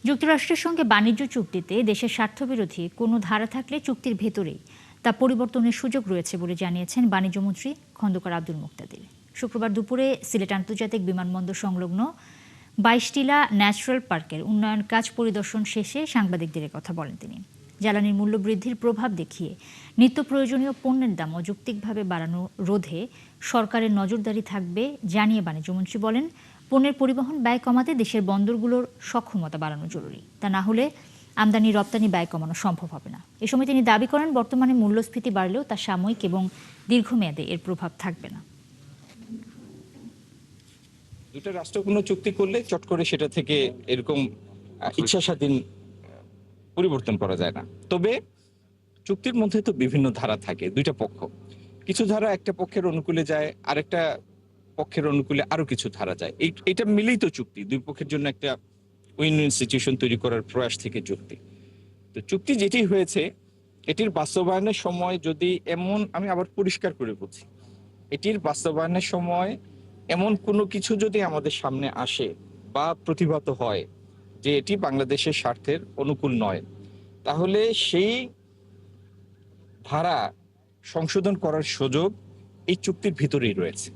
যুক্তরাষ্ট্রের সঙ্গে বাণিজ্য চুক্তিতে দেশের স্বার্থবিরোধী কোনো ধারা থাকলে চুক্তির ভেতরেই তা পরিবর্তনের সুযোগ রয়েছে বলে জানিয়েছেন বাণিজ্যমন্ত্রী খন্দকার আব্দুল মুক্তাদির। শুক্রবার দুপুরে সিলেট আন্তর্জাতিক বিমানবন্দর সংলগ্ন 22 টিলা ন্যাচারাল পার্কের উন্নয়ন কাজ পরিদর্শন শেষে সাংবাদিকদের কথা বলেন তিনি। জ্বালানির মূল্য বৃদ্ধির প্রভাব দেখিয়ে নিত্য প্রয়োজনীয় পণ্যের দাম অযৌক্তিকভাবে বাড়ানো রোধে সরকারের নজরদারি থাকবে জানিয়ে বাণিজ্যমন্ত্রী বলেন, পণ্যের পরিবহন ব্যয় কমাতে দেশের বন্দরগুলোর সক্ষমতা বাড়ানো জরুরি। তা না হলে আমদানি রপ্তানি ব্যয় কমানো সম্ভব হবে না। এ সময় তিনি দাবি করেন, বর্তমানে মূল্যস্ফীতি বাড়লেও তা সাময়িক এবং দীর্ঘমেয়াদে এর প্রভাব থাকবে না। দুটো রাষ্ট্র কোনো চুক্তি করলে চট করে সেটা থেকে এরকম ইচ্ছা স্বাধীন পরিবর্তন করা যায় না। তবে চুক্তির মধ্যে তো বিভিন্ন ধারা থাকে, দুইটা পক্ষ, কিছু ধারা একটা পক্ষের অনুকূলে যায়, আরেকটা পক্ষের অনুকূলে আরো কিছু ধারা যায়। এটা মিলেই তো চুক্তি, দুই পক্ষের জন্য একটা উইন উইন সিচুয়েশন তৈরি করার প্রয়াস থেকে চুক্তি। তো চুক্তি যেটি হয়েছে এটির বাস্তবায়নের সময় যদি এমন, আমি আবার পরিষ্কার করে বলছি, এটির বাস্তবায়নের সময় এমন কোনো কিছু যদি আমাদের সামনে আসে বা প্রতিভাত হয় যে এটি বাংলাদেশের স্বার্থের অনুকূল নয়, তাহলে সেই ধারা সংশোধন করার সুযোগ এই চুক্তির ভিতরেই রয়েছে।